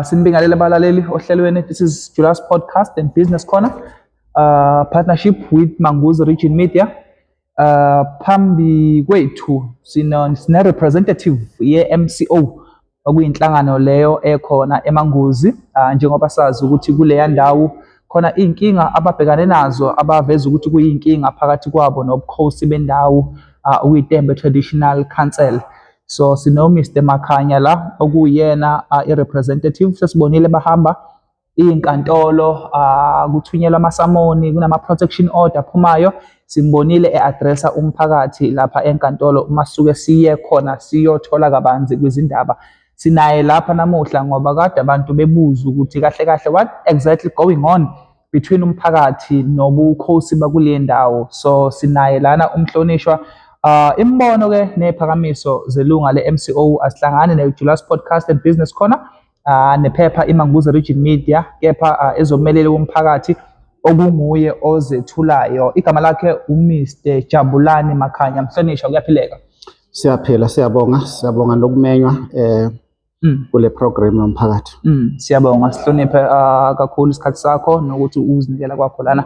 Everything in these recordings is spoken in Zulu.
Sinibingelela abalaleli ohlelweni. This is Julius Podcast and Business Corner, partnership with Manguzi Region Media. Phambi kwethu sine representative ye-MCO okuyinhlangano leyo ekhona eManguzi. Njengoba sazi ukuthi kuleya ndawo khona inkinga ababhekane nazo abaveza ukuthi kuyinkinga phakathi kwabo nobukhosi bendawo okuyiTembe Traditional Council. So sino Mr Makhanya la okuyena i-representative. Sesibonile bahamba inkantolo kuthunyelwa amasamoni, kunama protection order aphumayo. Simbonile e-addressa umphakathi lapha enkantolo uma suke siye khona siyothola kabanzi kwizindaba. Sinaye lapha namuhla ngoba kade abantu bebuza ukuthi kahle kahle what exactly going on between umphakathi nobukhosi bakule ndawo. So sinaye lana umhlonishwa. Imbono ke nephakamiso zelunga le-MCO asihlangane ne-Julius Podcast and Business Corner nephepha iManguzi Region Media, kepha ezomelele womphakathi okunguye ozethulayo. Igama lakhe uMr Jabulani Makhanya. Mhlonishwa, kuyaphileka? Siyaphila, siyabonga nokumenywa kule program yomphakathi. Siyabonga, sihloniphe kakhulu isikhathi sakho nokuthi uzinikela kwakho lana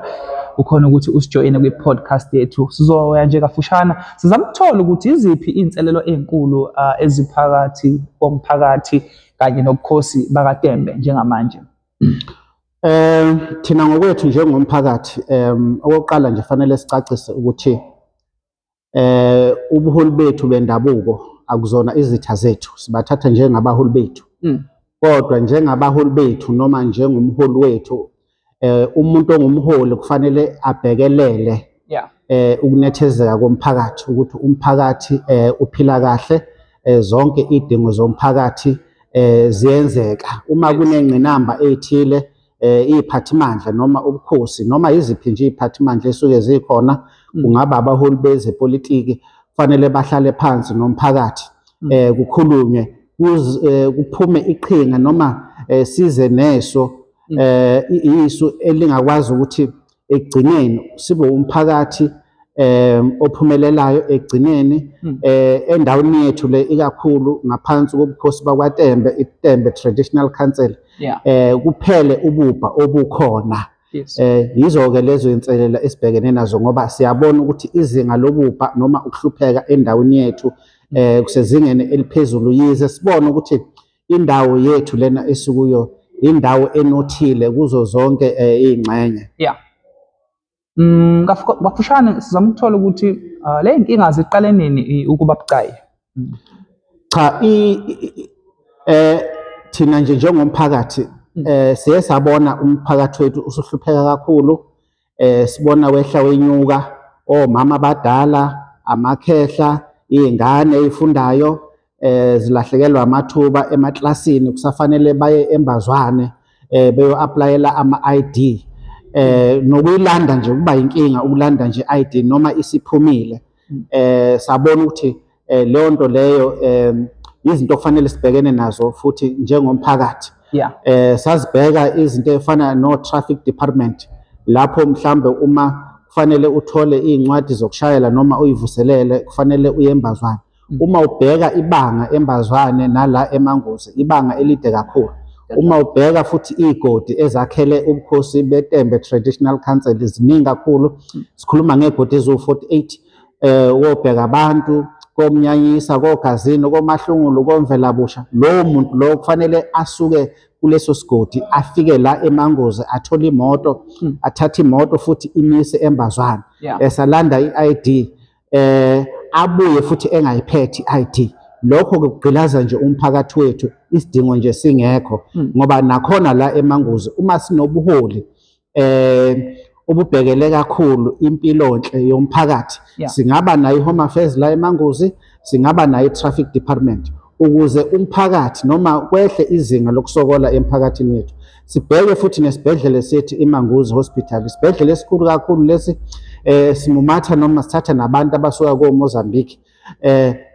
ukhona ukuthi usijoyine kwi-podcast yethu. Sizoya nje kafushana sizama ukuthola ukuthi iziphi inselelo ezinkulu eziphakathi komphakathi kanye nobukhosi bakaTembe njengamanje. Thina ngokwethu njengomphakathi okokuqala nje fanele sicacise ukuthi ubuholi bethu bendabuko akuzona izitha zethu, sibathatha njengabaholi bethu. Kodwa njengabaholi bethu noma njengomholi wethu, umuntu ongumholi kufanele abhekelele ukunethezeka komphakathi, ukuthi umphakathi uphila kahle, zonke idingo zomphakathi ziyenzeka. Uma kunengqinamba ezithile, iziphathimandla noma ubukhosi noma iziphi nje iziphathimandla esuke zikhona, kungaba abaholi bezepolitiki, kufanele bahlale phansi nomphakathi kukhulunywe, kuphume iqhinga noma size neso isu elingakwazi ukuthi ekugcineni sibe umphakathi ophumelelayo ekugcineni endaweni yethu le ikakhulu ngaphansi kobukhosi bakwaTembe, iTembe Traditional Council. Kuphele ububha obukhona. Yizo-ke lezo inselela esibhekene nazo ngoba siyabona ukuthi izinga lobubha noma ukuhlupheka endaweni yethu kusezingeni eliphezulu, yize sibona ukuthi indawo yethu lena esikuyo indawo enothile kuzo zonke izingxenye. Kafushane sizama ukuthola ukuthi le inkinga ziqale nini ukuba bucayi? Cha, thina nje njengomphakathi siye sabona umphakathi wethu usuhlupheka kakhulu. Sibona wehla wenyuka omama abadala, amakhehla, izingane ezifundayo zilahlekelwa amathuba emaklasini, kusafanele baye embazwane beyo-applyela ama-ID. Nokuyilanda nje kuba inkinga ukulanda nje i-ID noma isiphumile. Sabona ukuthi leyo nto leyo izinto kufanele sibhekene nazo futhi njengomphakathi. Sazibheka izinto ezifana no-traffic department, lapho mhlambe uma kufanele uthole iy'ncwadi zokushayela noma uyivuselele kufanele uye embazwane. Uma ubheka ibanga embazwane nala eManguzi, ibanga elide kakhulu. Uma ubheka futhi igodi ezakhele ubukhosi beTembe Traditional Council ziningi kakhulu. Sikhuluma ngegodi eziwu-48. Wobheka abantu komnyanyisa, kogazini, komahlungulu, komvelabusha, lowo muntu lowo kufanele asuke kuleso sigodi afike la eManguzi, athole imoto, athathe imoto futhi imise embazwane, esalanda i-ID, abuye futhi engayiphethe i-ID. Lokho kugqilaza nje umphakathi wethu, isidingo nje singekho ngoba nakhona la eManguzi uma sinobuholi ububhekele kakhulu impilonhle yomphakathi, singaba nayo i-Home Affairs la eManguzi, singaba nayo i-Traffic Department, ukuze umphakathi noma kwehle izinga lokusokola emphakathini wethu. Sibheke futhi nesibhedlela sethu iManguzi Hospital, isibhedlela esikhulu kakhulu lesi, simumatha noma sithatha nabantu abasuka ko-Mozambique.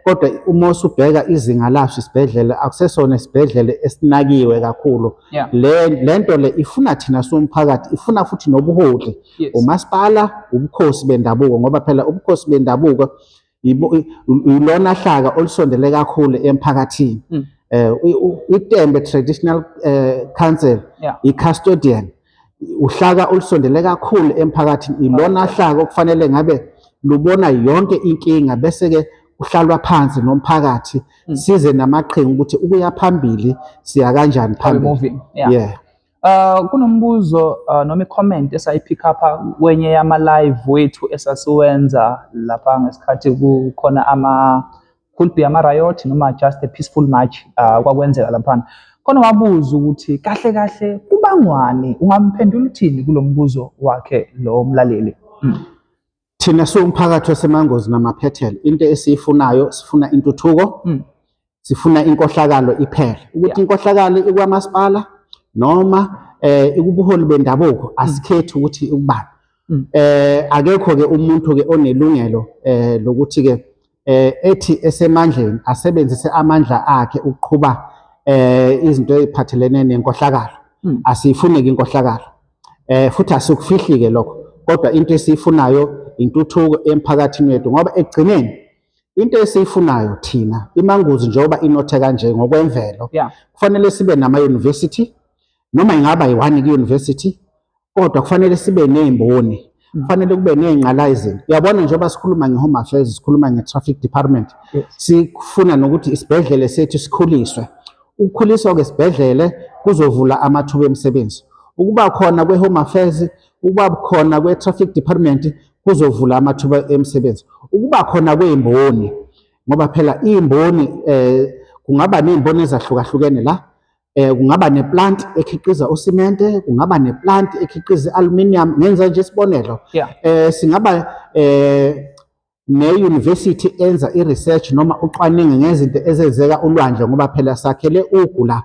Kodwa uma usubheka izinga laso isibhedlela akusesona isibhedlela esinakiwe kakhulu. Le nto le ifuna thina somphakathi, ifuna futhi nobuholi, umasipala, ubukhosi bendabuko, ngoba phela ubukhosi bendabuko ilona hlaka olusondele kakhulu emphakathini. iTembe Traditional Council Yeah. i-custodian uhlaka olusondele kakhulu emphakathini, ilona hlaka okufanele ngabe lubona yonke inkinga bese-ke kuhlalwa phansi nomphakathi size namaqhinga ukuthi ukuya phambili siya kanjani How we phambili. moving? Yeah. Yeah. Kunombuzo noma i-comment esayipick up kwenye yama-live wethu esasiwenza lapha ngesikhathi kukhona could be ama-riot noma just a peaceful march kwakwenzeka laphana. Khona wabuza ukuthi kahle kahle kubangwani, ungamphendula uthini kulo mbuzo wakhe lo mlaleli? Thina siwumphakathi waseMangozi namaphethelo, into esiyifunayo sifuna intuthuko, sifuna inkohlakalo iphele. Ukuthi inkohlakalo ikwamasipala noma ikubuholi bendabuko asikhethi ukuthi ikubani. Akekho-ke umuntu-ke onelungelo lokuthi-ke ethi esemandleni asebenzise amandla akhe ukuqhuba izinto eziphathelene nenkohlakalo. Asiyifuni-ke inkohlakalo, futhi asikufihli-ke lokho, kodwa into esiyifunayo intuthuko emphakathini wethu, ngoba ekugcineni into esiyifunayo thina iMangozi njengoba inothe kanje ngokwemvelo, kufanele sibe nama-university noma ingaba yi-1 ku-university, kodwa kufanele sibe ney'mboni, kufanele kube ney'ngqalasizinda. Uyabona njengoba sikhuluma nge-Home Affairs, sikhuluma nge-Traffic Department, sifuna nokuthi isibhedlela sethu sikhuliswe. Ukukhuliswa kwesibhedlela kuzovula amathuba emisebenzi. Ukuba khona kwe-Home Affairs, ukuba khona kwe-Traffic Department kuzovula amathuba emisebenzi. Ukuba khona kwey'mboni, ngoba phela iy'mboni kungaba ney'mboni ezahlukahlukene la, kungaba neplant ekhiqiza usimente, kungaba neplant ekhiqiza i-aluminium, ngenza nje isibonelo. Singaba ne-university enza i-research noma ucwaningo ngezinto ezenzeka ulwandle, ngoba phela sakhele ugu la.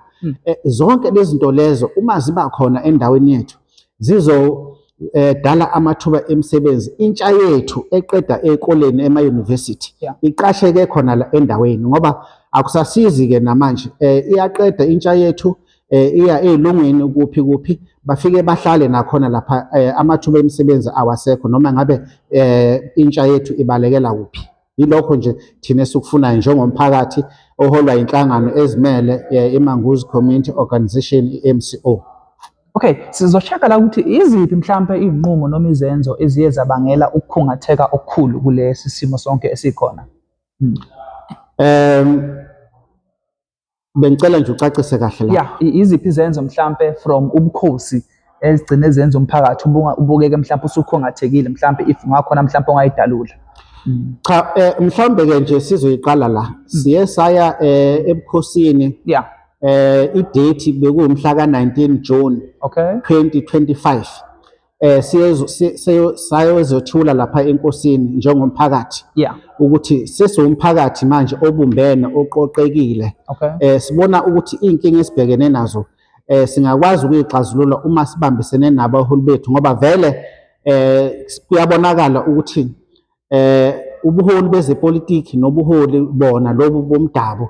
Zonke lezi zinto lezo uma ziba khona endaweni yethu zizodala amathuba emisebenzi. Intsha yethu eqeda ey'koleni ema-university iqasheke khona la endaweni, ngoba akusasizi-ke namanje. Iyaqeda intsha yethu iya ey'lungwini kuphi bafike bahlale nakhona lapha, amathuba emisebenzi awasekho noma ngabe intsha yethu ibalekela kuphi. Yilokho nje thina esikufunayo njengomphakathi oholwa inhlangano ezimele iMangozi Community Organisation, i-MCO. Okay, sizoshaka la ukuthi iziphi mhlambe iy'nqumo noma izenzo eziye zabangela ukukhungatheka okukhulu kulesi simo sonke esikhona? Bengicela nje ucacise kahle la. Iziphi izenzo mhlambe from ubukhosi ezigcine zenza umphakathi ubukeke mhlambe usukhungathekile, mhlambe if ngakhona mhlambe ongayidalula? Cha, mhlambe-ke nje sizoyiqala la. Siye saya ebukhosini. I-date bekuwumhla ka-19 June 2025. Sayozothula lapha enkosini njengomphakathi ukuthi sesiwumphakathi manje obumbene, oqoqekile. Sibona ukuthi iy'nkinga esibhekene nazo singakwazi ukuyixazulula uma sibambisene nabaholi bethu, ngoba vele kuyabonakala ukuthi ubuholi bezepolitiki nobuholi bona lobu bomdabu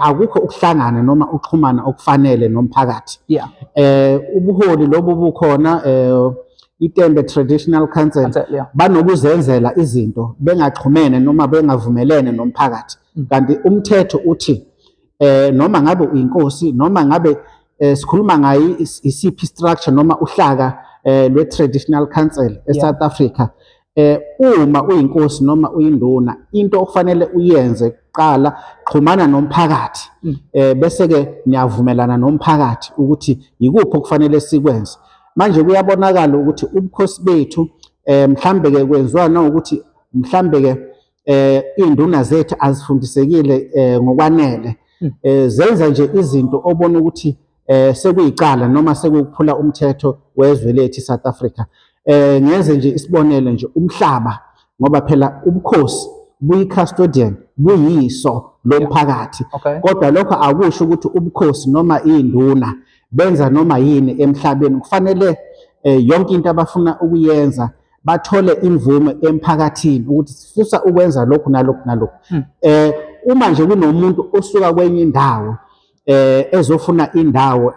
akukho ukuhlangana noma ukuxhumana okufanele nomphakathi. Ubuholi lobu bukhona, iTembe Traditional Council banokuzenzela izinto bengaxhumene noma bengavumelene nomphakathi. Kanti umthetho uthi noma ngabe uyinkosi noma ngabe sikhuluma ngayo isiphi structure noma uhlaka lwe-Traditional Council eSouth Africa, uma uyinkosi noma uyinduna, into okufanele uyenze kuqala xhumana nomphakathi, bese-ke niyavumelana nomphakathi ukuthi yikuphi okufanele sikwenze. Manje kuyabonakala ukuthi ubukhosi bethu mhlambe-ke kwenziwa ukuthi mhlambe-ke iy'nduna zethu azifundisekile ngokwanele, zenza nje izinto obona ukuthi sekuyicala noma sekuphula umthetho wezwe lethu iSouth Africa. Ngenze nje isibonelo nje, umhlaba, ngoba phela ubukhosi buyi-custodian, buyiso lomphakathi, kodwa lokho akusho ukuthi ubukhosi noma iy'nduna benza noma yini emhlabeni. Kufanele yonke into abafuna ukuyenza bathole imvume emphakathini ukuthi sifisa ukwenza lokhu nalokhu nalokhu. Uma nje kunomuntu osuka kwenye indawo ezofuna indawo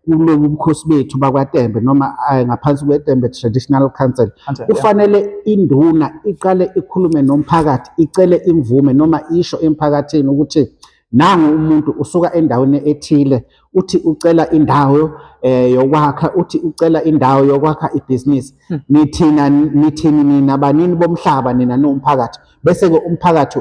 kulobu bukhosi bethu bakwaTembe noma ngaphansi kweTembe Traditional Council, kufanele induna iqale ikhulume nomphakathi, icele imvume noma isho emphakathini ukuthi nangu umuntu usuka endaweni ethile uthi ucela indawo yokwakha, uthi ucela indawo yokwakha ibhizinisi. Nithini nina banini bomhlaba, nina niwumphakathi, bese-ke umphakathi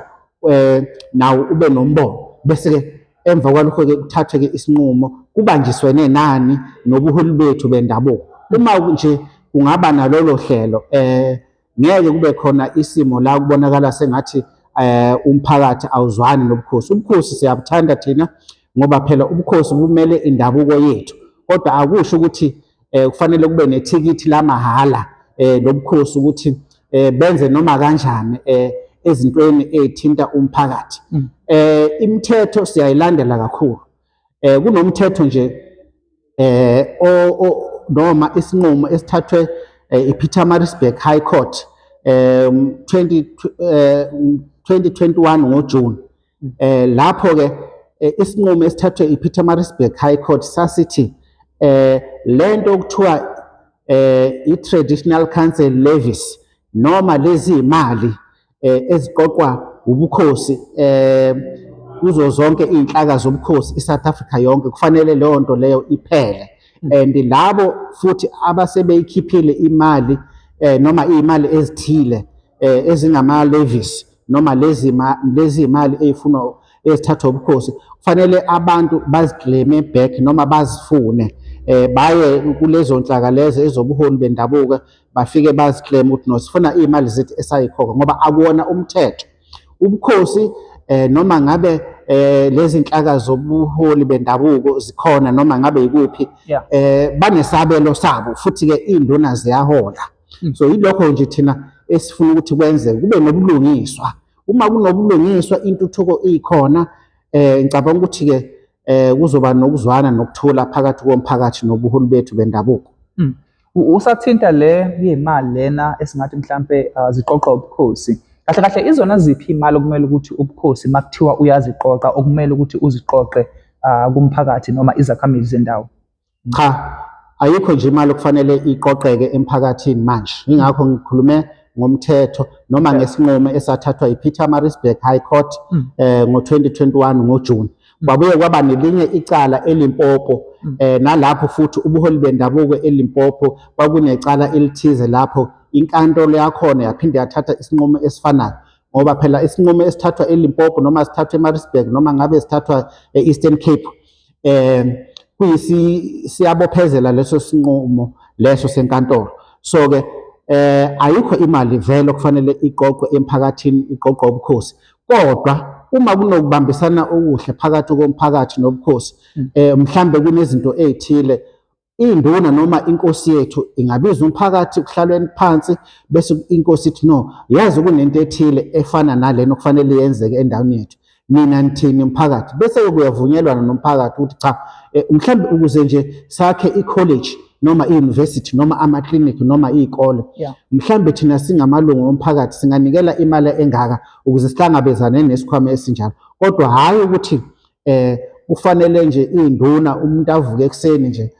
nawo ube nombono, bese-ke emva kwalokho-ke kuthathwe-ke isinqumo kubanjiswene nani nobuholi bethu bendabuko. Uma nje kungaba nalolo hlelo ngeke kube khona isimo la kubonakala sengathi umphakathi awuzwani nobukhosi. Ubukhosi siyabuthanda thina ngoba phela ubukhosi bumele indabuko yethu, kodwa akusho ukuthi kufanele kube nethikithi lamahhala lobukhosi ukuthi benze noma kanjani ezintweni ezithinta umphakathi. Imithetho siyayilandela kakhulu. Kunomthetho nje noma isinqumo esithathwe iPietermaritzburg High Court 2021 ngoJuni. Lapho-ke isinqumo esithathwe iPietermaritzburg High Court sasithi lento okuthiwa i-traditional council levies noma lezi imali eziqoqwa ubukhosi kuzo zonke iy'nhlaka zobukhosi iSouth Africa yonke, kufanele leyo nto leyo iphele. And labo futhi abasebeyikhiphile imali noma iy'mali ezithile ezingama-levies noma lezi imali ey'funwa ezithathwa ubukhosi, kufanele abantu bazikleme back noma bazifune baye kulezo nhlaka lezo ezobuholi bendabuko, bafike bazikleme ukuthi no sifuna iy'mali zethu esayikhokha, ngoba akuwona umthetho. Ubukhosi noma ngabe lezi nhlaka zobuholi bendabuko zikhona noma ngabe yikuphi, banesabelo sabo futhi-ke iy'nduna ziyahola. So yilokho nje thina esifuna ukuthi kwenze kube nobulungiswa. Uma kunobulungiswa, intuthuko ikhona, ngicabanga ukuthi-ke kuzoba nokuzwana nokuthula phakathi komphakathi nobuholi bethu bendabuko. Usathinta le yimali lena esingathi mhlampe ziqoqwa ubukhosi. Kahle kahle izona ziphi imali okumele ukuthi ubukhosi makuthiwa uyaziqoqa okumele ukuthi uziqoqe kumphakathi noma izakhamizi zendawo? Cha, ayikho nje imali okufanele iqoqeke emphakathini manje. Ingakho ngikhulume ngomthetho noma ngesinqumo esathathwa iPietermaritzburg High Court ngo-2021 ngoJuni. Kwabuye kwaba nelinye icala eLimpopo, nalapho futhi ubuholi bendabuko eLimpopo kwakunecala elithize lapho inkantolo yakhona yaphinde yathatha isinqumo esifanayo, ngoba phela isinqumo esithathwa eLimpopo noma sithathwa eMaritzburg noma ngabe sithathwa e-Eastern Cape siyabophezela leso sinqumo leso senkantolo. So-ke ayikho imali vele okufanele iqoqwe emphakathini, iqoqwa ubukhosi, kodwa uma kunokubambisana okuhle phakathi komphakathi nobukhosi, mhlambe kunezinto ezithile, induna noma inkosi yethu ingabiza umphakathi kuhlalweni phansi, bese inkosi ithi no, yazi kunento ethile efana nalena okufanele yenzeke endaweni yethu, mina nithini umphakathi, bese kuyavunyelwana nomphakathi ukuthi cha, mhlambe ukuze nje sakhe i-college noma i-university noma amaklinikhi noma iy'kole, mhlambe thina singamalungu omphakathi singanikela imali engaka ukuze sihlangabezane nesikhwama esinjalo, kodwa hhayi ukuthi kufanele nje iy'nduna umuntu avuke ekuseni nje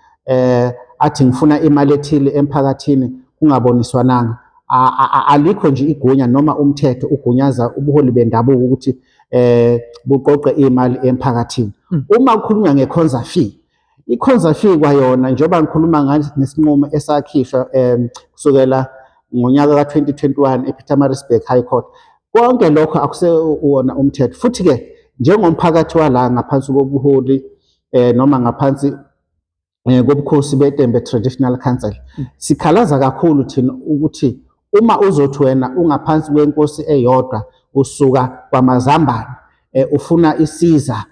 athi ngifuna imali ethile emphakathini kungaboniswananga. Alikho nje igunya noma umthetho ugunyaza ubuholi bendabuko ukuthi buqoqe imali emphakathini. Uma kukhulunywa nge-conza fee, i-conza fee kwayona njengoba ngikhuluma ngesinqumo esakhishwa kusukela ngonyaka ka-2021 ePietermaritzburg High Court, konke lokho akusewona umthetho. Futhi-ke njengomphakathi wala ngaphansi kobuholi noma ngaphansi kobukhosi beTembe Traditional Council, sikhalaza kakhulu thina ukuthi uma uzothi wena ungaphansi kwenkosi eyodwa usuka kwaMazambane ufuna isiza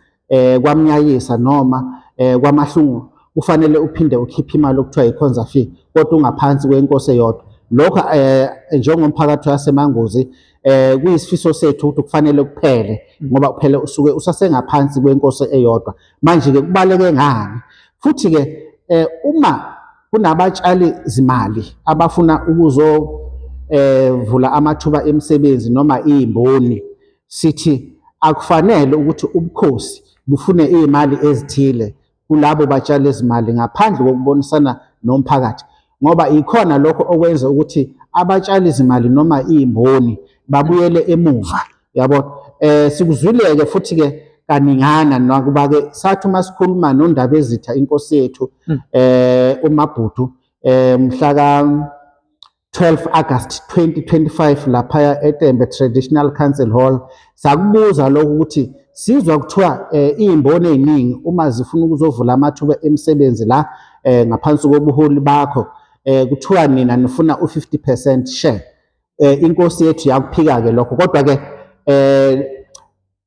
kwaMnyayisa noma kwaMahlungu, kufanele uphinde ukhiphe imali okuthiwa i-conza fee, kodwa ungaphansi kwenkosi eyodwa. Lokho njengomphakathi waseMangozi kuyisifiso sethu ukuthi kufanele kuphele, ngoba phela usuke usasengaphansi kwenkosi eyodwa. Manje-ke kubaleke ngani? Futhi-ke uma kunabatshali zimali abafuna ukuzovula amathuba emisebenzi noma iy'mboni, sithi akufanele ukuthi ubukhosi bufune iy'mali ezithile kulabo batshali izimali ngaphandle kokubonisana nomphakathi, ngoba ikhona lokho okwenza ukuthi abatshali izimali noma iy'mboni babuyele emuva, yabo. Sikuzwile-ke futhi-ke kaningana nakuba ke sathi masikhuluma nondaba ezitha inkosi yethu uMabhudu mhla ka 12 August 2025 lapha eTembe Traditional Council Hall sakubuza lokho ukuthi sizwa kuthiwa izimboni eziningi uma zifuna ukuzovula amathuba emisebenzi la ngaphansi kobuholi bakho kuthiwa nina nifuna u50% share. Inkosi yethu yakuphika ke lokho kodwa ke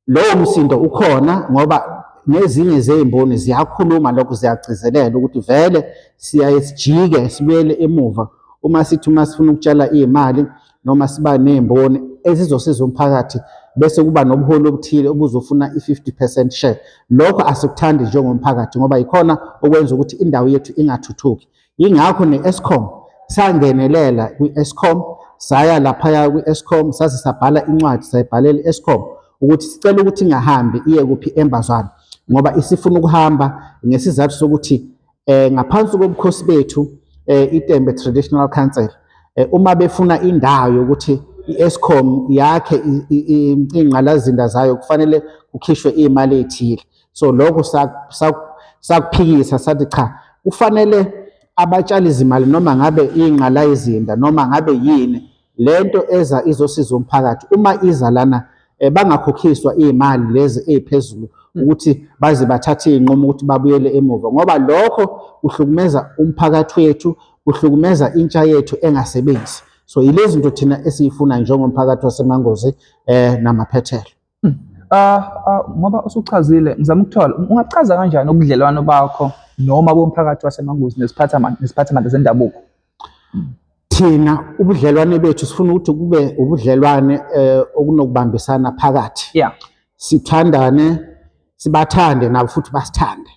lowo msindo ukhona ngoba nezinye zezimboni ziyakhuluma lokho ziyagcizelela ukuthi vele siyaye sijike sibuyele emuva uma sifuna ukutshala izimali noma siba nezimboni ezizosiza umphakathi bese kuba nobuholi obuthile obuzofuna i50% share. Lokho asikuthandi njengomphakathi ngoba ikhona okwenza ukuthi indawo yethu ingathuthuki. Ingakho neEskom sangenelela kwiEskom saya lapha kwiEskom sase sabhala incwadi sayibhalela iEskom ukuthi sicela ukuthi ingahambi iye kuphi eMbazwana ngoba isifuna ukuhamba ngesizathu sokuthi ngaphansi kobukhosi bethu iTembe Traditional Council uma befuna indawo yokuthi iEskom yakhe ingqalazinda zayo kufanele kukhishwe imali ezithile. So lokho sakuphikisa sathi cha kufanele abatshali izimali noma ngabe ingqalayizinda noma ngabe yini lento eza izosiza umphakathi uma iza lana bangakhokhiswa izimali lezi eziphezulu ukuthi baze bathathe izinqumo ukuthi babuyele emuva ngoba lokho kuhlukumeza umphakathi wethu kuhlukumeza intsha yethu engasebenzi. So yilezi zinto thina esiyifuna njengomphakathi waseMangozi namaphethelo. Ngoba usuchazile ngizama ukuthola ungachaza kanjani ubudlelwano bakho noma bomphakathi waseMangozi nesiphathamandla zendabuko? Thina ubudlelwane bethu sifuna ukuthi kube ubudlelwane okunokubambisana phakathi. Sithandane, sibathande nabo futhi basithande.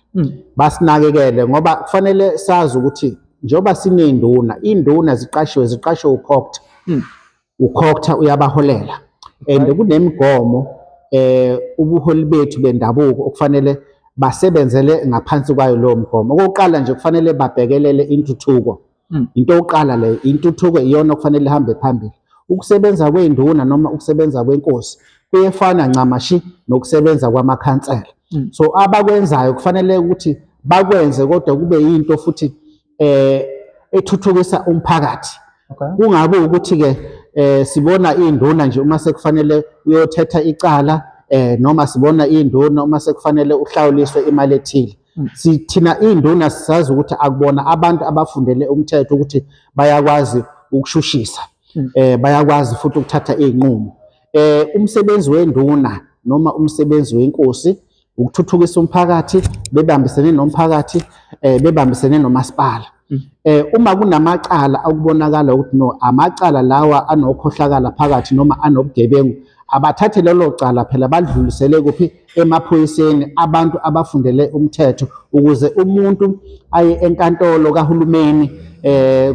Basinakekele ngoba kufanele sazi ukuthi njengoba siney'nduna, iy'nduna ziqashwe ukhokhtha. Ukhokhtha uyabaholela and kunemigomo ubuholi bethu bendabuko okufanele basebenzele ngaphansi kwayo lowo mgomo. Okokuqala nje kufanele babhekelele intuthuko. Into yokuqala leyo, intuthuko iyona okufanele ihambe phambili. Ukusebenza kwey'nduna noma ukusebenza kwenkosi kuyefana ncamashi nokusebenza kwamakhansela. So abakwenzayo kufanele ukuthi bakwenze kodwa kube yinto futhi ethuthukisa umphakathi. Kungabe ukuthi-ke sibona iy'nduna nje uma sekufanele uyothetha icala noma sibona iy'nduna uma sekufanele uhlawuliswe imali ethile. Thina iy'nduna sisazi ukuthi akubona abantu abafundele umthetho ukuthi bayakwazi ukushushisa, bayakwazi futhi ukuthatha iy'nqumo. Umsebenzi wenduna noma umsebenzi wenkosi ukuthuthukisa umphakathi, bebambisene nomphakathi, bebambisene nomasipala. Uma kunamacala akubonakala ukuthi no amacala lawa anokhohlakala phakathi noma anobugebengu abathathe lelo cala phela badlulisele kuphi emaphoyiseni abantu abafundele umthetho ukuze umuntu aye enkantolo kahulumeni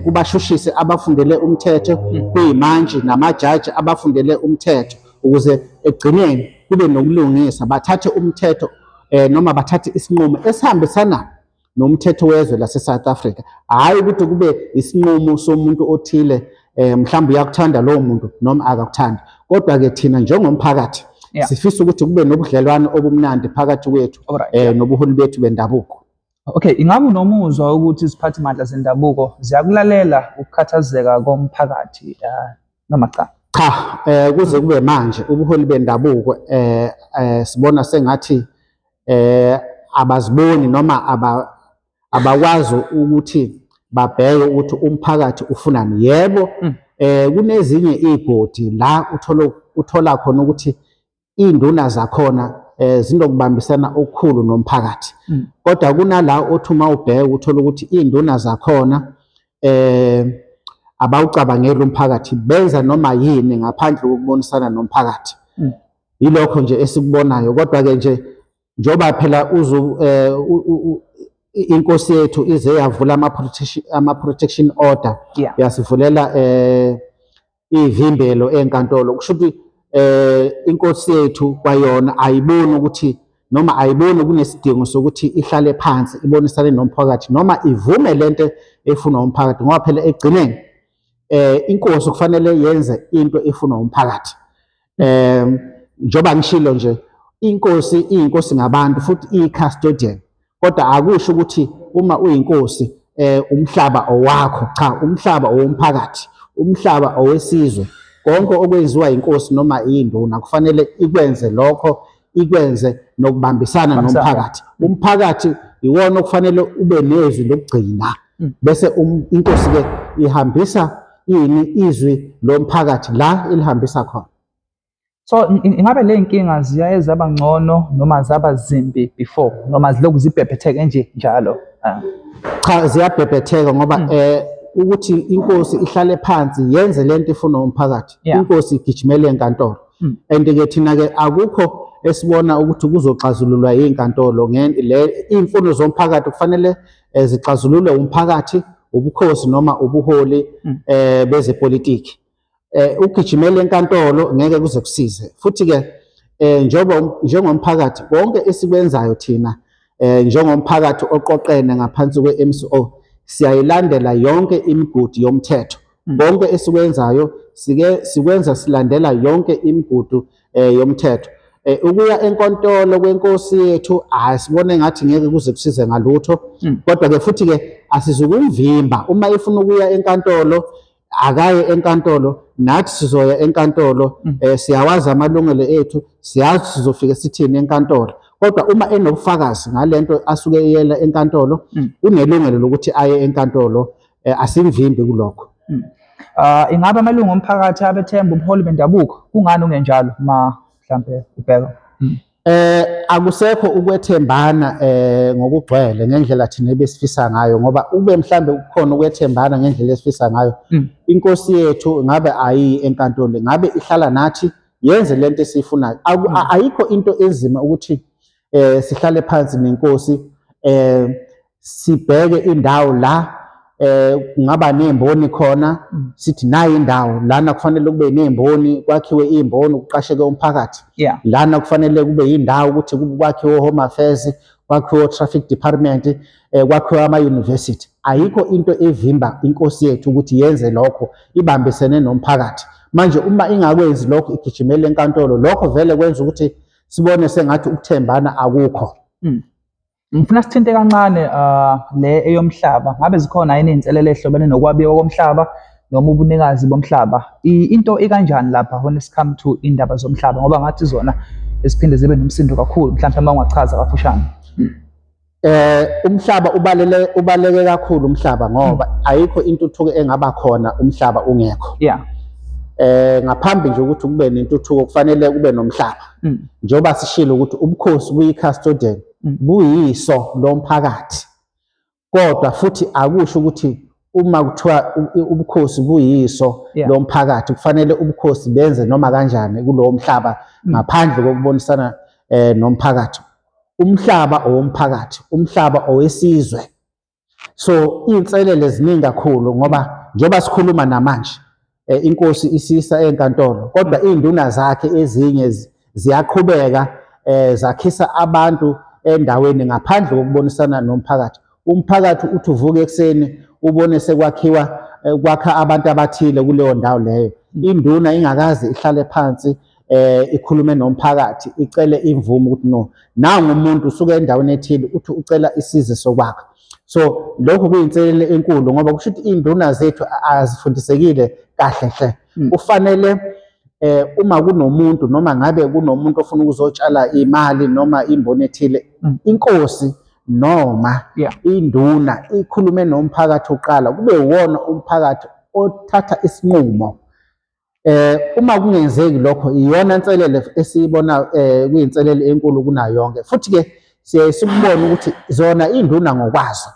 kubashushise abafundele umthetho kuyimanje namajaji abafundele umthetho ukuze egcineni kube nokulungisa bathathe umthetho noma bathathe isinqumo esihambisana nomthetho wezwe lase-South Africa. Hhayi ukuthi kube isinqumo somuntu othile mhlawumbe uyakuthanda lowo muntu noma akakuthandi. Kodwa-ke thina njengomphakathi sifisa ukuthi kube nobudlelwano obumnandi phakathi kwethu nobuholi bethu bendabuko. Okay, ingabe unomuzwa ukuthi iziphathimandla zendabuko ziyakulalela ukukhathazeka komphakathi noma cha? Cha, kuze kube manje ubuholi bendabuko sibona sengathi abaziboni noma abakwazi ukuthi babheke ukuthi umphakathi ufunani. Yebo, kunezinye izigodi la uthola khona ukuthi iy'nduna zakhona zinokubambisana okukhulu nomphakathi. Kodwa kunala othi uma ubheka uthola ukuthi iy'nduna zakhona abawucabangeli umphakathi, benza noma yini ngaphandle kokubonisana nomphakathi. Yilokho nje esikubonayo. Kodwa-ke nje njengoba phela inkosi yethu ize yavula ama-protection order, yasivulela ivimbelo enkantolo. Kusho ukuthi inkosi yethu kwayona ayiboni ukuthi noma ayiboni kunesidingo sokuthi ihlale phansi ibonisane nomphakathi noma ivume lento efunwa umphakathi ngoba phela egcineni inkosi kufanele yenze into efunwa umphakathi. Njengoba ngishilo nje inkosi iyinkosi ngabantu futhi iyi-custodian, kodwa akusho ukuthi uma uyinkosi umhlaba owakho, cha, umhlaba owomphakathi, umhlaba owesizwe. Konke okwenziwa inkosi noma induna kufanele ikwenze lokho, ikwenze nokubambisana nomphakathi. Umphakathi iwona okufanele ube nezwi lokugcina, bese inkosi-ke ihambisa izwi lomphakathi la ilihambisa khona. So ingabe le nkinga ziyaye zaba ngcono noma zaba zimbi before noma zilokhu zibhebhetheke nje njalo? Cha, ziyabhebhetheka ngoba ukuthi inkosi ihlale phansi yenze lento ifuna umphakathi, inkosi igijimele enkantolo. And-ke thina-ke akukho esibona ukuthi kuzoxazululwa yinkantolo. Iy'mfuno zomphakathi kufanele zixazululwe umphakathi, ubukhosi noma ubuholi bezepolitiki. Ugijimele enkantolo ngeke kuze kusize. Futhi-ke njengomphakathi konke esikwenzayo thina njengomphakathi oqoqene ngaphansi kwe-MCO siyayilandela yonke imigudu yomthetho. Konke esikwenzayo sikwenza silandela yonke imigudu yomthetho. Ukuya enkantolo kwenkosi yethu sibone ngathi ngeke kuze kusize ngalutho, kodwa-ke futhi-ke asizukumvimba uma ifuna ukuya enkantolo akaye enkantolo, nathi sizoya enkantolo. Siyawazi amalungelo ethu, siyazi sizofike sithini enkantolo, kodwa uma enobufakazi ngalento asuke eyela enkantolo unelungelo lokuthi aye enkantolo, asimvimbi kulokho. Ingabe amalungu omphakathi abethemba ubuholi bendabuko? Kungani ungenjalo mhlampe ubheka? Akusekho ukwethembana ngokugcwele ngendlela thina ebesifisa ngayo, ngoba ube mhlambe kukhona ukwethembana ngendlela esifisa ngayo, inkosi yethu ngabe ayiyi enkantolo, ngabe ihlala nathi yenze lento esiyifunayo. Ayikho into enzima ukuthi sihlale phansi nenkosi sibheke indawo la kungaba nemboni khona, sithi nayi indawo lana kufanele kube nemboni, kwakhiwe imboni, kuqasheke umphakathi. Lana kufanele kube indawo ukuthi kwakhiwe Home Affairs, kwakhiwe Traffic Department, kwakhiwe ama-university. Ayikho into evimba inkosi yethu ukuthi yenze lokho ibambisene nomphakathi. Manje uma ingakwenzi lokho igijimele enkantolo, lokho vele kwenza ukuthi sibone sengathi ukuthembana akukho. Ngifuna sithinte kancane le eyomhlaba. Ngabe zikhona yini iy'nselelo ehlobene nokwabiwa komhlaba noma ubunikazi bomhlaba? Into ikanjani lapha when it comes to indaba zomhlaba, ngoba ngathi zona esiphinde zibe nomsindo kakhulu mhlawumbe uma ungachaza kafushane? Umhlaba ubaluleke kakhulu umhlaba ngoba ayikho intuthuko engaba khona umhlaba ungekho. Ngaphambi nje ukuthi kube nentuthuko kufanele kube nomhlaba. Njengoba sishilo ukuthi ubukhosi buyi-custodian, buyiso lomphakathi, kodwa futhi akusho ukuthi uma kuthiwa ubukhosi buyiso lomphakathi kufanele ubukhosi benze noma kanjani kulowo mhlaba ngaphandle kokubonisana nomphakathi. Umhlaba owomphakathi, umhlaba owesizwe. So iy'nselele ziningi kakhulu ngoba njengoba sikhuluma namanje inkosi isisa enkantolo, kodwa iy'nduna zakhe ezinye ziyaqhubeka zakhisa abantu endaweni ngaphandle kokubonisana nomphakathi. Umphakathi uthi uvuka ekuseni ubone kwakha abantu abathile kuleyo ndawo leyo. Induna ingakaze ihlale phansi ikhulume nomphakathi, icele imvume ukuthi no, nangu umuntu usuke endaweni ethile uthi ucela isize sokwakha. So lokho kuyinselele enkulu ngoba kusho ukuthi iy'nduna zethu azifundisekile kahle hle. Kufanele uma kunomuntu noma ngabe kunomuntu ofuna ukuzotshala imali noma imboni ethile, inkosi noma induna ikhulume nomphakathi uqala, kube uwona umphakathi othatha isinqumo. Uma kungenzeki lokho, iyona nselele esiyibona kuyinselele enkulu kunayo yonke. Futhi-ke siyaye sikubone ukuthi zona induna ngokwazo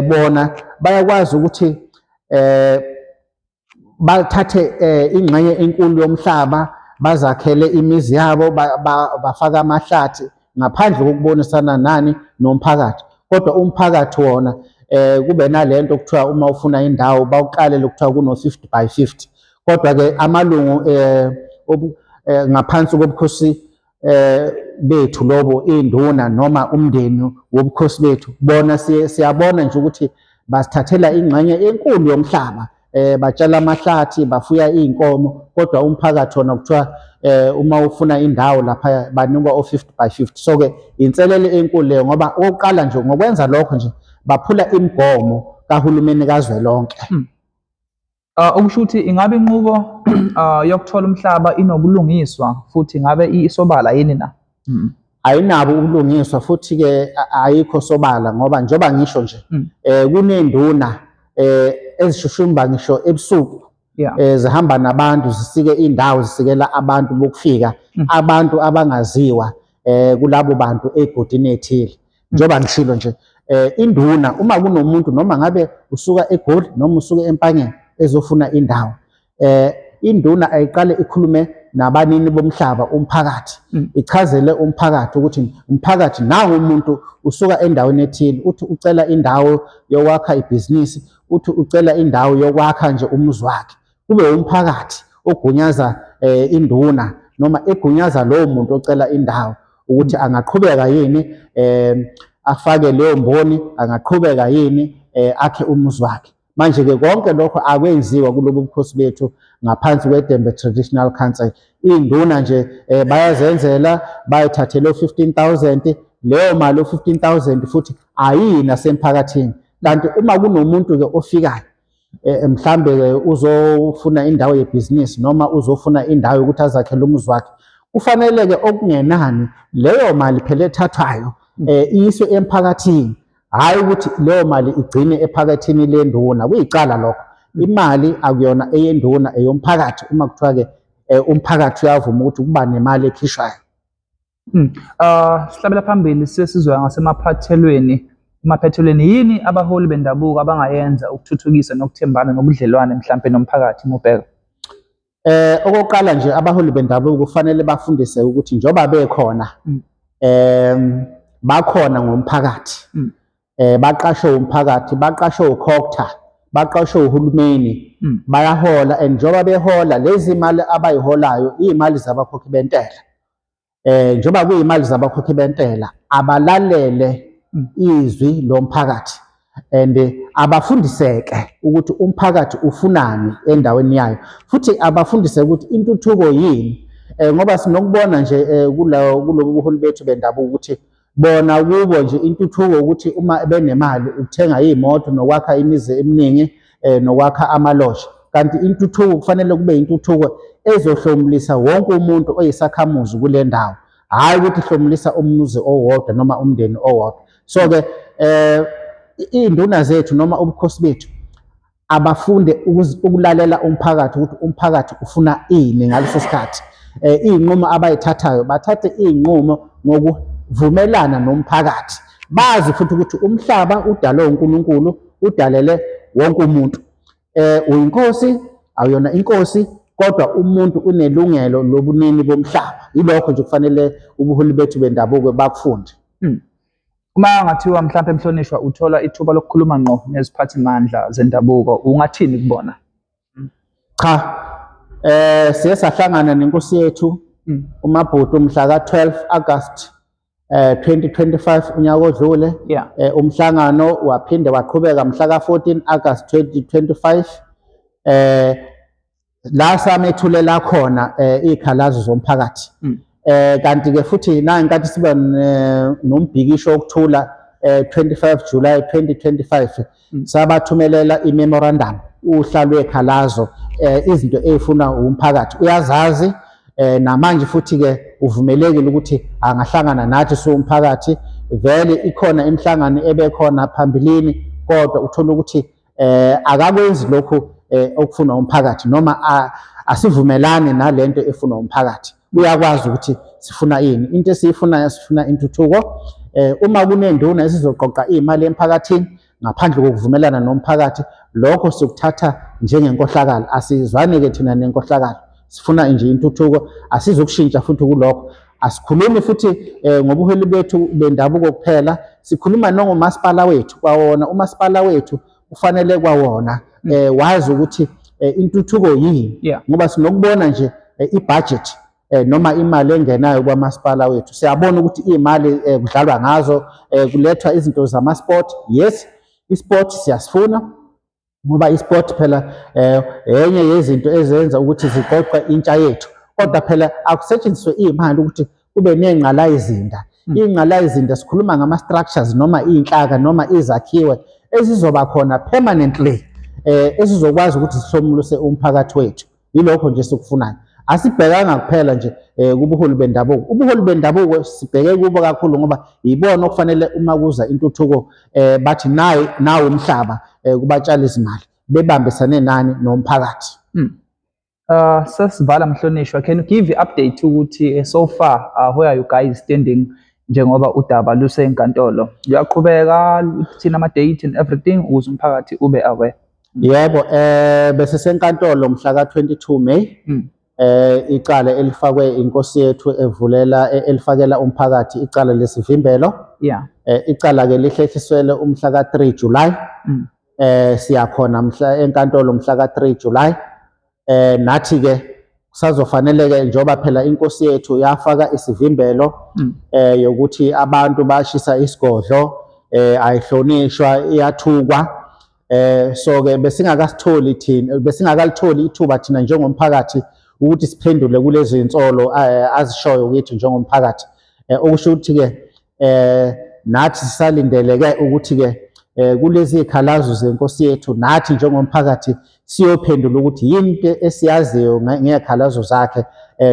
bona bayakwazi ukuthi bathathe ingxenye enkulu yomhlaba, bazakhele imizi yabo, bafake amahlathi ngaphandle kokubonisana nani nomphakathi. Kodwa umphakathi wona kube nalento kuthiwa uma ufuna indawo bawuqalele kuthiwa kuno-50 by 50. Kodwa-ke amalungu ngaphansi kobukhosi bethu lobo, induna noma umndeni wobukhosi bethu, bona siyabona nje ukuthi basithathela ingxenye enkulu yomhlaba batshala amahlathi, bafuya iy'nkomo, kodwa umphakathi wona kuthiwa uma ufuna indawo lapha banikwa o-50 by 50. So-ke inselele enkulu leyo ngoba okokuqala nje ngokwenza lokho nje baphula imigomo kahulumeni kazwelonke. Okusho ukuthi ingabe inqubo yokuthola umhlaba inobulungiswa futhi ingabe isobala yini na? Ayinabo ubulungiswa futhi-ke ayikho sobala ngoba njengoba ngisho nje kuney'nduna ezishushumba ngisho ebusuku zihamba nabantu zisike indawo zisikela abantu bokufika abantu abangaziwa kulabo bantu ey'godini ey'thile. Njengoba ngishilo nje induna uma kunomuntu noma ngabe usuka eGoli noma usuka eMpangeni ezofuna indawo, induna ayiqale ikhulume nabanini bomhlaba, umphakathi, ichazele umphakathi ukuthi umphakathi nawo umuntu usuka endaweni ethile, uthi ucela indawo yokwakha ibhizinisi, uthi ucela indawo yokwakha nje umuzi wakhe. Kube umphakathi ogunyaza induna noma egunyaza lowo muntu ocela indawo ukuthi angaqhubeka yini afake leyo mboni, angaqhubeka yini akhe umuzi wakhe. Manje-ke konke lokho akwenziwa kulobu bukhosi bethu ngaphansi kweDembe Traditional Council. Iy'nduna nje bayazenzela, bayithathele u-15,000, leyo mali u-15,000 futhi ayiyi nasemphakathini. Kanti uma kunomuntu-ke ofikayo mhlambe-ke uzofuna indawo yebhizinisi noma uzofuna indawo yokuthi azakhele umuzi wakhe, kufanele-ke okungenani leyo mali phela ethathwayo iyiswe emphakathini, hhayi ukuthi leyo mali igcine ephakathini lenduna. Kuyicala lokho. Imali akuyona eyenduna, eyomphakathi. Uma kuthiwa-ke umphakathi uyavuma ukuthi kuba nemali ekhishwayo. Sihlabela phambili sesizwe ngasemaphathelweni. Emaphathelweni yini abaholi bendabuko abangayenza ukuthuthukisa nokuthembana nobudlelwane mhlampe nomphakathi mubheka? Okokuqala nje abaholi bendabuko kufanele bafundise ukuthi njengoba bekhona bakhona ngomphakathi, baqashwe umphakathi, baqashwe ukhokta, baqashwe uhulumeni, bayahola, and njengoba behola lezi mali abayiholayo iy'mali zabakhokhi bentela. Njengoba kuyimali zabakhokhi bentela, abalalele izwi lomphakathi and abafundiseke ukuthi umphakathi ufunani endaweni yayo, futhi abafundise ukuthi intuthuko yini, ngoba sinokubona nje kulobu buholi bethu bendabuko ukuthi bona kubo nje intuthuko ukuthi uma benemali ukuthenga iy'moto nokwakha imizi eminingi nokwakha amalosha. Kanti intuthuko kufanele kube intuthuko ezohlomulisa wonke umuntu oyisakhamuzi kule ndawo, hhayi ukuthi ihlomulisa umuzi owodwa noma umndeni owodwa. So-ke iy'nduna zethu noma ubukhosi bethu abafunde ukulalela umphakathi ukuthi umphakathi ufuna ini ngaleso sikhathi. Iy'nqumo abayithathayo bathathe iy'nqumo ngokuvumelana nomphakathi, bazi futhi ukuthi umhlaba udalwe uNkulunkulu, udalele wonke umuntu. Uyinkosi, awuyona inkosi, kodwa umuntu unelungelo lobunini bomhlaba. Yilokho nje kufanele ubuholi bethu bendabuko bakufunde. Uma ngathiwa mhlampe Mhlonishwa uthola ithuba lokukhuluma ngqo neziphathimandla zendabuko, ungathini kubona? Cha, siye sahlangana nenkosi yethu uMabhuti mhla ka-12 August 2025 unyaka odlule. Umhlangano waphinde waqhubeka mhla ka-14 August 2025 la samethulela khona iy'khalazo zomphakathi. Kanti-ke futhi nangenkathi siba nombhikisho wokuthula 25 July 2025 sabathumelela i-memorandum, uhla lwekhalazo, izinto ey'funa umphakathi uyazazi, namanje futhi-ke uvumelekile ukuthi angahlangana nathi siwumphakathi. Vele ikhona imihlangano ebekhona phambilini, kodwa uthola ukuthi akakwenzi lokhu okufuna umphakathi noma asivumelane nalento efuna umphakathi. Uyakwazi ukuthi sifuna yini, into esiyifunayo sifuna intuthuko. Uma kunenduna esizoqoqa iy'mali emphakathini ngaphandle kokuvumelana nomphakathi, lokho sikuthatha njengenkohlakalo. Asizwani-ke thina nenkohlakalo, sifuna nje intuthuko, asizukushintsha futhi kulokho. Asikhulumi futhi ngobuholi bethu bendabuko kuphela, sikhuluma nangomasipala wethu. Kwawona umasipala wethu kufanele kwawona wazi ukuthi intuthuko yini, ngoba sinokubona nje i-budget noma imali engenayo kwamasipala wethu. Siyabona ukuthi iy'mali kudlalwa ngazo, kulethwa izinto zama-sport. Yes, i-sport siyasifuna, ngoba isport phela enye yezinto ezenza ukuthi ziqoqe intsha yethu, kodwa phela akusetshenziswe imali ukuthi kube nengqalayizinda. Iy'ngqalayizinda sikhuluma ngama-structures noma iy'nhlaka noma izakhiwe ezizoba khona permanently ezizokwazi ukuthi zihlomulise umphakathi wethu. Yilokho nje sikufunayo. Asibhekanga kuphela nje kubuholi bendabuko. Ubuholi bendabuko sibheke kubo kakhulu ngoba yibona okufanele uma kuza intuthuko bathi nawo umhlaba kubatshali izimali bebambisane nani nomphakathi. Sesivala Mhlonishwa, can you give update ukuthi so far where are you guys standing njengoba udaba lusenkantolo? Uyaqhubeka uthina ama-date and everything ukuze umphakathi ube aware? Yebo, bese senkantolo mhla ka-22 May. Icala elifakwe inkosi yethu elifakela umphakathi icala lesivimbelo. Icala ke lihlehliselwe umhla ka-3 July. Siyakhona mhla enkantolo mhla ka-3 July. Nathi ke kusazofanele-ke njengoba phela inkosi yethu yafaka isivimbelo yokuthi abantu bashisa isigodlo, ayihlonishwa, iyathukwa. So ke besingakalitholi ithuba thina njengomphakathi ukuthi siphendule kulezi insolo azishoyo kithi njengomphakathi. Okusho ukuthi ke nathi sisalindeleke ukuthi ke kulezi ikhalazo zenkosi yethu nathi njengomphakathi siyophendula ukuthi yini into esiyaziyo ngekhalazo zakhe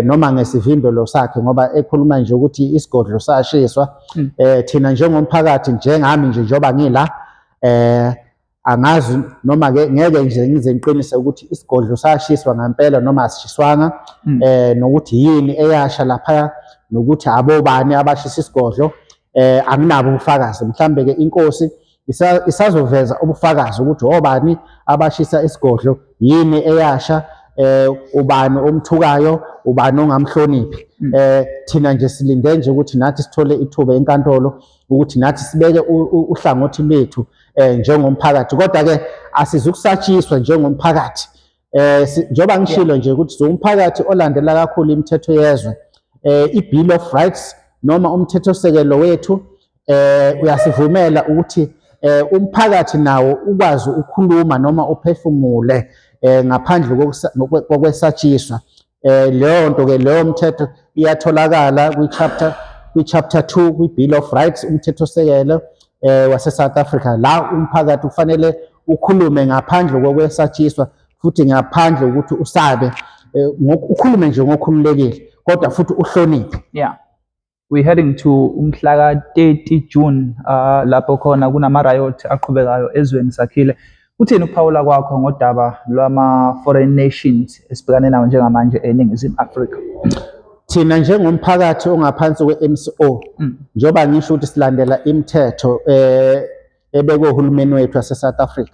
noma ngesivimbelo sakhe, ngoba ekhuluma nje ukuthi isigodlo sashiswa. Thina njengomphakathi, njengami nje njengoba ngila, angazi noma ngeke nje ngize ngiqinise ukuthi isigodlo sashiswa ngempela noma asishiswanga, nokuthi yini eyasha lapha, nokuthi abobani abashisa isigodlo, anginabo ubufakazi. Mhlambe ke inkosi isazoveza ubufakazi ukuthi obani abashisa isigodlo, yini eyasha, ubani omthukayo, ubani ongamhloniphi. Thina nje silinde nje ukuthi nathi sithole ithuba enkantolo ukuthi nathi sibeke uhlangothi lwethu njengomphakathi, kodwa ke asizukusatshiswa njengomphakathi. Njengoba ngishilo nje ukuthi siwumphakathi olandela kakhulu imithetho yezwe, i-Bill of Rights noma umthethosisekelo wethu uyasivumela ukuthi umphakathi nawo ukwazi ukukhuluma noma uphefumule ngaphandle kokwesatshiswa. Leyo nto ke, leyo mthetho iyatholakala kwi-chapter 2 kwi-Bill of Rights, umthethosisekelo wase-South Africa, la umphakathi kufanele ukhulume ngaphandle kokwesatshiswa, futhi ngaphandle ukuthi usabe, ukhulume nje ngokukhululekile kodwa futhi uhloniphe. We're heading to umhla ka-30 June lapho khona kunama-riot aqhubekayo ezweni sakhile. Kuthini ukuphawula kwakho ngodaba lwama-foreign nations esibhekane nawo njengamanje eNingizimu Afrika? Thina njengomphakathi ongaphansi kwe-MCO, njengoba ngisho ukuthi silandela imithetho ebekwe uhulumeni wethu wase-South Africa,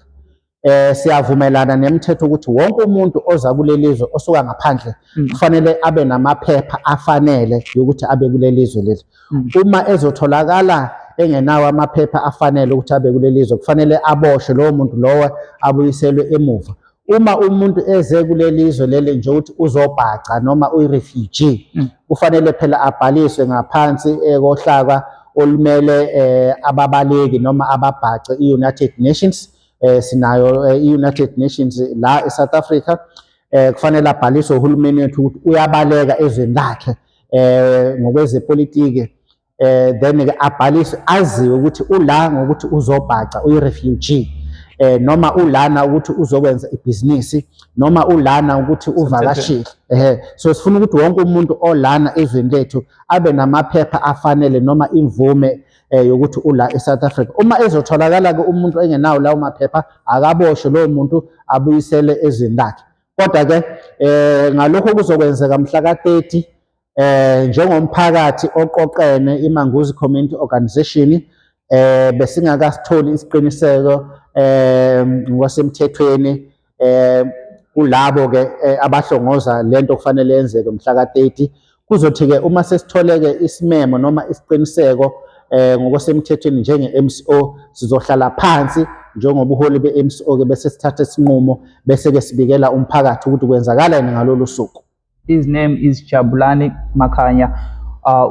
siyavumelana nemithetho ukuthi wonke umuntu oza kuleli lizwe osuka ngaphandle kufanele abe namaphepha afanele yokuthi abe kuleli lizwe leli. Uma ezotholakala engenawo amaphepha afanele ukuthi abe kuleli lizwe, kufanele aboshwe lowo muntu lowo, abuyiselwe emuva. Uma umuntu eze kuleli lizwe leli nje ukuthi uzobhaca noma uyi-refugee, kufanele phela abhaliswe ngaphansi kohlaka olumele ababaleki noma ababhace i-United Nations. Sinayo i-United Nations la eSouth Africa. Kufanele abhaliswe uhulumeni wethu ukuthi uyabaleka ezweni lakhe ngokwezepolitiki, then-ke abhaliswe, aziwe ukuthi ula ngokuthi uzobhaca, uyi-refugee, noma ulana ukuthi uzokwenza ibhizinisi, noma ulana ukuthi uvakashile. So sifuna ukuthi wonke umuntu olana ezweni lethu abe namaphepha afanele noma imvume yokuthi ula eSouth Africa. Uma ezotholakala-ke umuntu engenawo lawo maphepha, akaboshwe lowo muntu, abuyisele ezweni lakhe. Kodwa-ke ngalokho kuzokwenzeka mhla ka-30 njengomphakathi oqoqene, iManguzi Community Organization, besingakasitholi isiqiniseko ngokwasemthethweni kulabo-ke abahlongoza lento kufanele yenzeke mhla ka-30. Kuzothi-ke uma sesithole-ke isimemo noma isiqiniseko ngokwasemthethweni njenge-MCO, sizohlala phansi njengobuholi be-MCO-ke bese sithatha isinqumo, bese-ke sibikela umphakathi ukuthi kwenzakalani ngalolu suku. His name is Jabulani Makhanya.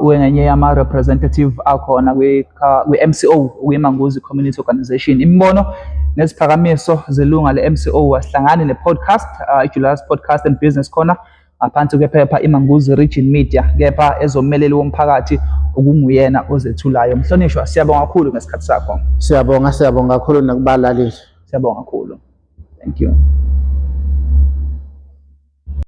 uyengenye yama-representative akhona kwi-MCO, kwi-Manguzi Community Organisation. Imibono neziphakamiso zelunga le-MCO asihlangani ne-podcast, i-Julius Podcast and Business Corner, ngaphansi kwephepha iManguzi Region Media, kepha ezommeleli womphakathi okunguyena ozethulayo. Mhlonishwa, siyabonga kakhulu ngesikhathi sakho. Siyabonga kakhulu nakubalaleli. Siyabonga kakhulu. Thank you.